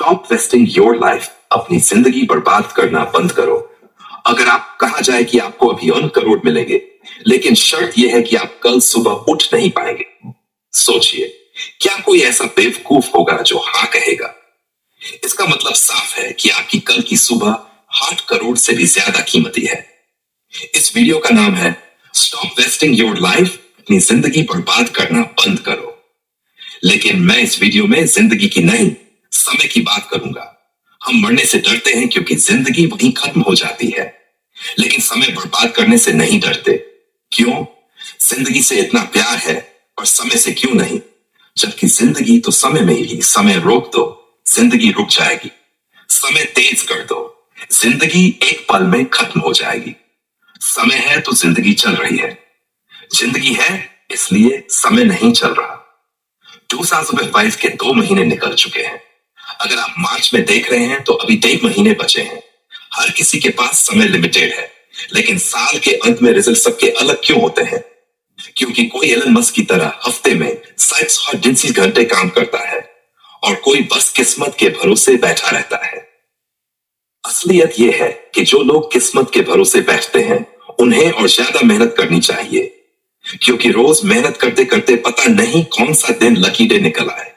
Stop wasting your life. अपनी जिंदगी बर्बाद करना बंद करो। अगर आप कहा जाए कि आपको अभी 1 करोड़ मिलेंगे, लेकिन शर्त यह है कि आप कल सुबह उठ नहीं पाएंगे, सोचिए, क्या कोई ऐसा बेवकूफ होगा जो हाँ कहेगा? इसका मतलब साफ है कि आपकी कल की सुबह 8 करोड़ से भी ज्यादा कीमती है। इस वीडियो का नाम है स्टॉप वेस्टिंग योर लाइफ। अपनी जिंदगी बर्बाद करना बंद करो। लेकिन मैं इस वीडियो में जिंदगी की नहीं, समय की बात करूंगा। हम मरने से डरते हैं क्योंकि जिंदगी वहीं खत्म हो जाती है, लेकिन समय बर्बाद करने से नहीं डरते। क्यों? जिंदगी से इतना प्यार है और समय से क्यों नहीं? जबकि जिंदगी तो समय में ही। समय रोक दो, जिंदगी रुक जाएगी। समय तेज कर दो, जिंदगी एक पल में खत्म हो जाएगी। समय है तो जिंदगी चल रही है, जिंदगी है इसलिए समय नहीं चल रहा। 2005 के 2 महीने निकल चुके हैं। अगर आप मार्च में देख रहे हैं तो अभी 3 महीने बचे हैं। हर किसी के पास समय लिमिटेड है, लेकिन साल के अंत में रिजल्ट सबके अलग क्यों होते हैं? क्योंकि कोई एलन मस्क की तरह हफ्ते में 680 घंटे काम करता है और कोई बस किस्मत के भरोसे बैठा रहता है। असलियत यह है कि जो लोग किस्मत के भरोसे बैठते हैं उन्हें और ज्यादा मेहनत करनी चाहिए, क्योंकि रोज मेहनत करते करते पता नहीं कौन सा दिन लकी डे निकल आए।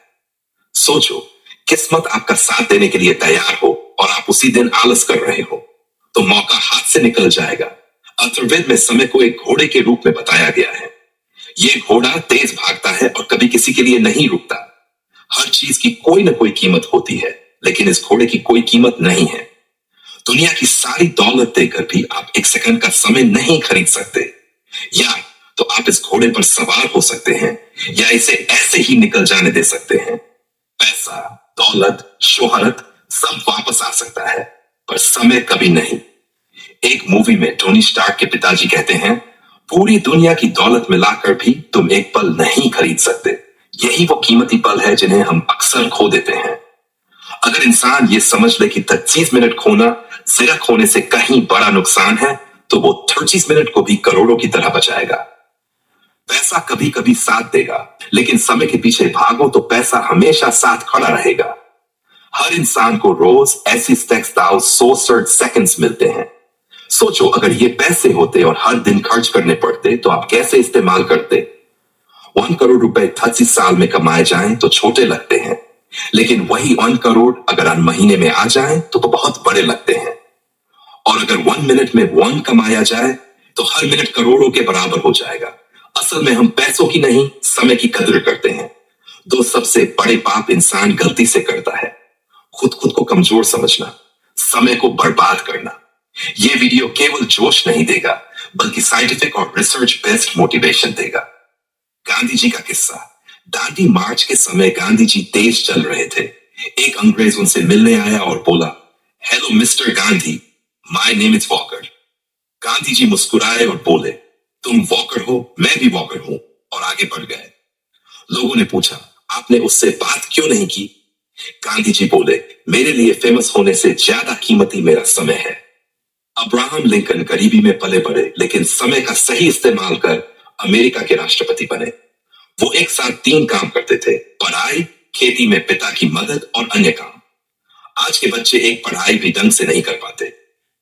सोचो, किस्मत आपका साथ देने के लिए तैयार हो और आप उसी दिन आलस कर रहे हो, तो मौका हाथ से निकल जाएगा। अथर्ववेद में समय को एक घोड़े के रूप में बताया गया है। ये घोड़ा तेज भागता है और कभी किसी के लिए नहीं रुकता। हर चीज की कोई ना कोई कीमत होती है, लेकिन इस घोड़े की कोई कीमत नहीं है। दुनिया की सारी दौलत देकर भी आप 1 सेकंड का समय नहीं खरीद सकते। या तो आप इस घोड़े पर सवार हो सकते हैं, या इसे ऐसे ही निकल जाने दे सकते हैं। पैसा, दौलत, शोहरत सब वापस आ सकता है, पर समय कभी नहीं। एक मूवी में टोनी स्टार्क के पिताजी कहते हैं, पूरी दुनिया की दौलत मिलाकर भी तुम एक पल नहीं खरीद सकते। यही वो कीमती पल है जिन्हें हम अक्सर खो देते हैं। अगर इंसान ये समझ ले कि 25 मिनट खोना सिर्फ खोने से कहीं बड़ा नुकसान है, तो वो 30 मिनट को भी करोड़ों की तरह बचाएगा। पैसा कभी कभी साथ देगा, लेकिन समय के पीछे भागो तो पैसा हमेशा साथ खड़ा रहेगा। हर इंसान को रोज ऐसी 100 सेकंड्स मिलते हैं। सोचो, अगर ये पैसे होते और हर दिन खर्च करने पड़ते तो आप कैसे इस्तेमाल करते? 1 करोड़ रुपए 30 साल में कमाए जाएं तो छोटे लगते हैं, लेकिन वही 1 करोड़ अगर हर महीने में आ जाएं तो बहुत बड़े लगते हैं। और अगर 1 मिनट में 1 कमाया जाए तो हर मिनट करोड़ों के बराबर हो जाएगा। असल में हम पैसों की नहीं, समय की कदर करते हैं। 2 सबसे बड़े पाप इंसान गलती से करता है: खुद को कमजोर समझना, समय को बर्बाद करना। यह वीडियो केवल जोश नहीं देगा, बल्कि साइंटिफिक और रिसर्च बेस्ड मोटिवेशन देगा। गांधी जी का किस्सा। दांडी मार्च के समय गांधी जी तेज चल रहे थे। एक अंग्रेज उनसे मिलने आया और बोला, hello mister Gandhi, my name is Walker. Gandhi ji मुस्कुराए और बोले, तुम वॉकर हो, मैं भी वॉकर हूं, और आगे बढ़ गए। लोगों ने पूछा, आपने उससे बात क्यों नहीं की? गांधी जी बोले, मेरे लिए फेमस होने से ज्यादा कीमती मेरा समय है। अब्राहम लिंकन गरीबी में पले बढ़े, लेकिन समय का सही इस्तेमाल कर अमेरिका के राष्ट्रपति बने। वो एक साथ 3 काम करते थे: पढ़ाई, खेती में पिता की मदद और अन्य काम। आज के बच्चे एक पढ़ाई भी ढंग से नहीं कर पाते।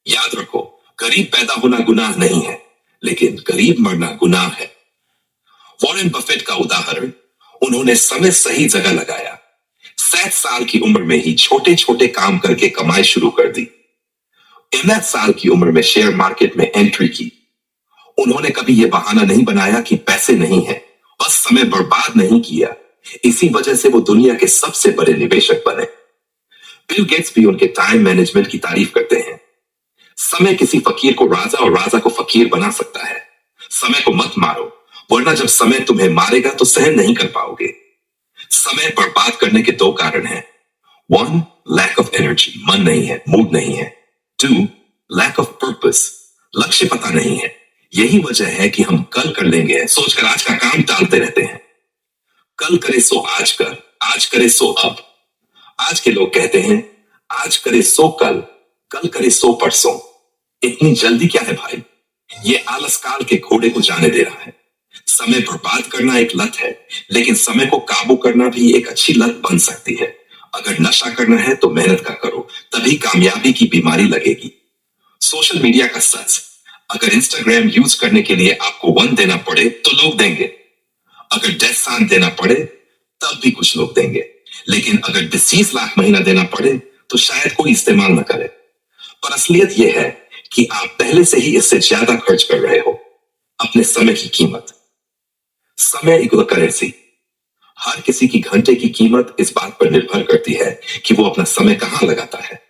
याद रखो, गरीब पैदा होना गुनाह नहीं है, लेकिन गरीब मरना गुनाह है। वॉरेन बफेट का उदाहरण, उन्होंने समय सही जगह लगाया। 60 साल की उम्र में ही छोटे छोटे काम करके कमाई शुरू कर दी। 19 साल की उम्र में शेयर मार्केट में एंट्री की। उन्होंने कभी यह बहाना नहीं बनाया कि पैसे नहीं है, बस समय बर्बाद नहीं किया। इसी वजह से वो दुनिया के सबसे बड़े निवेशक बने। बिल गेट्स भी उनके टाइम मैनेजमेंट की तारीफ करते हैं। समय किसी फकीर को राजा और राजा को फकीर बना सकता है। समय को मत मारो, वरना जब समय तुम्हें मारेगा तो सहन नहीं कर पाओगे। समय बर्बाद करने के 2 कारण हैं। 1, लैक ऑफ एनर्जी, मन नहीं है, मूड नहीं है। 2, लैक ऑफ पर्पस, लक्ष्य पता नहीं है। यही वजह है कि हम कल कर लेंगे सोचकर आज का काम टालते रहते हैं। कल करे सो आज कर, आज करे सो अब। आज के लोग कहते हैं, आज करे सो कल, कल करे सो परसों। इतनी जल्दी क्या है भाई? ये आलस काल के घोड़े को जाने दे रहा है। समय बर्बाद करना एक लत है, लेकिन समय को काबू करना भी एक अच्छी लत बन सकती है। अगर नशा करना है तो मेहनत का करो, तभी कामयाबी की बीमारी लगेगी। सोशल मीडिया का सच, अगर इंस्टाग्राम यूज करने के लिए आपको 1 देना पड़े तो लोग देंगे। अगर डेथ साइन देना पड़े तब भी कुछ लोग देंगे। लेकिन अगर 20 लाख महीना देना पड़े तो शायद कोई इस्तेमाल न करे। पर असलियत यह है कि आप पहले से ही इससे ज्यादा खर्च कर रहे हो। अपने समय की कीमत। समय इक्वल करेंसी। हर किसी की घंटे की कीमत इस बात पर निर्भर करती है कि वो अपना समय कहां लगाता है।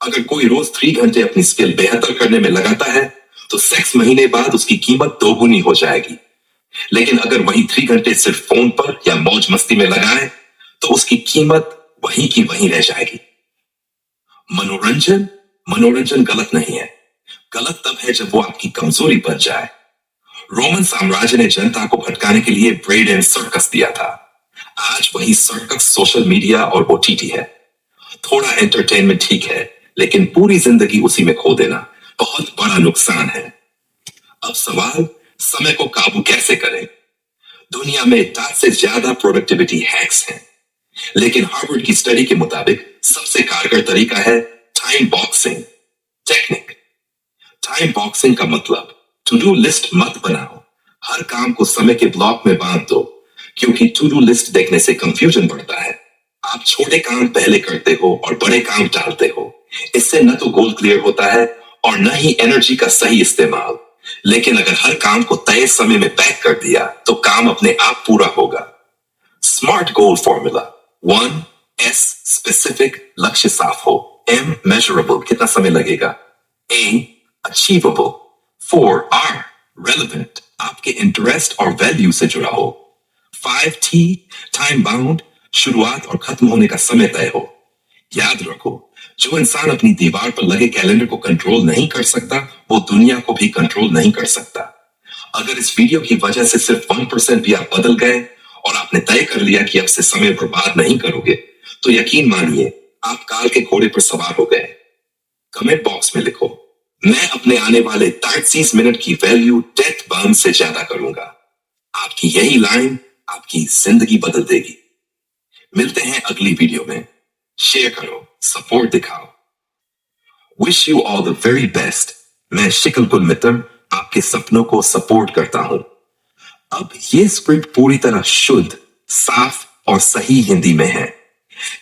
अगर कोई रोज 3 घंटे अपनी स्किल बेहतर करने में लगाता है तो 6 महीने बाद उसकी कीमत दोगुनी हो जाएगी। लेकिन अगर वही 3 घंटे सिर्फ फोन पर या मौज मस्ती में लगाए तो उसकी कीमत वही की वही रह जाएगी। मनोरंजन मनोरंजन गलत नहीं है। गलत तब है जब वो आपकी कमजोरी बन जाए। रोमन साम्राज्य ने जनता को भटकाने के लिए ब्रेड एंड सर्कस दिया था। आज वही सर्कस सोशल मीडिया और ओटीटी है। थोड़ा एंटरटेनमेंट ठीक है, लेकिन पूरी जिंदगी उसी में खो देना बहुत बड़ा नुकसान है। अब सवाल, समय को काबू कैसे करें? दुनिया में 10 से ज्यादा प्रोडक्टिविटी हैक्स हैं, लेकिन हार्वर्ड की स्टडी के मुताबिक सबसे कारगर तरीका है time boxing technique. Time boxing का मतलब टू डू लिस्ट मत बनाओ, हर काम को समय के ब्लॉक में बांध दो, क्योंकि टू डू लिस्ट देखने से कंफ्यूजन बढ़ता है। आप छोटे काम पहले करते हो और बड़े काम टालते हो। इससे न तो गोल क्लियर होता है और न ही एनर्जी का सही इस्तेमाल। लेकिन अगर हर काम को तय समय में पैक कर दिया तो काम अपने आप पूरा होगा। स्मार्ट गोल फॉर्मूला। 1 S स्पेसिफिक, लक्ष्य साफ हो। M मेजरेबल, कितना समय लगेगा। A achievable. 4 R रेलेवेंट, आपके इंटरेस्ट और वैल्यू से जुड़ा हो। 5 T टाइम बाउंड, शुरुआत और खत्म होने का समय तय हो। याद रखो, जो इंसान अपनी दीवार पर लगे कैलेंडर को कंट्रोल नहीं कर सकता वो दुनिया को भी कंट्रोल नहीं कर सकता। अगर इस वीडियो की वजह से सिर्फ 1% भी आप बदल गए और आपने तय कर लिया कि अब से समय बर्बाद नहीं करोगे, तो यकीन मानिए आप काल के घोड़े पर सवार हो गए। कमेंट बॉक्स में लिखो, मैं अपने आने वाले 30 मिनट की वैल्यू डेथ बर्न से ज्यादा करूंगा। आपकी यही लाइन आपकी जिंदगी बदल देगी। मिलते हैं अगली वीडियो में। शेयर करो, सपोर्ट दिखाओ। Wish you all the very best. मैं शिकलकुल मित्र आपके सपनों को सपोर्ट करता हूं। अब ये स्क्रिप्ट पूरी तरह शुद्ध, साफ और सही हिंदी में है।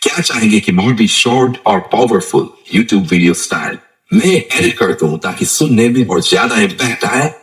क्या चाहेंगे कि मोर भी शॉर्ट और पावरफुल यूट्यूब वीडियो स्टाइल में एडिट कर दूं ताकि सुनने में और ज्यादा इंपैक्ट आए?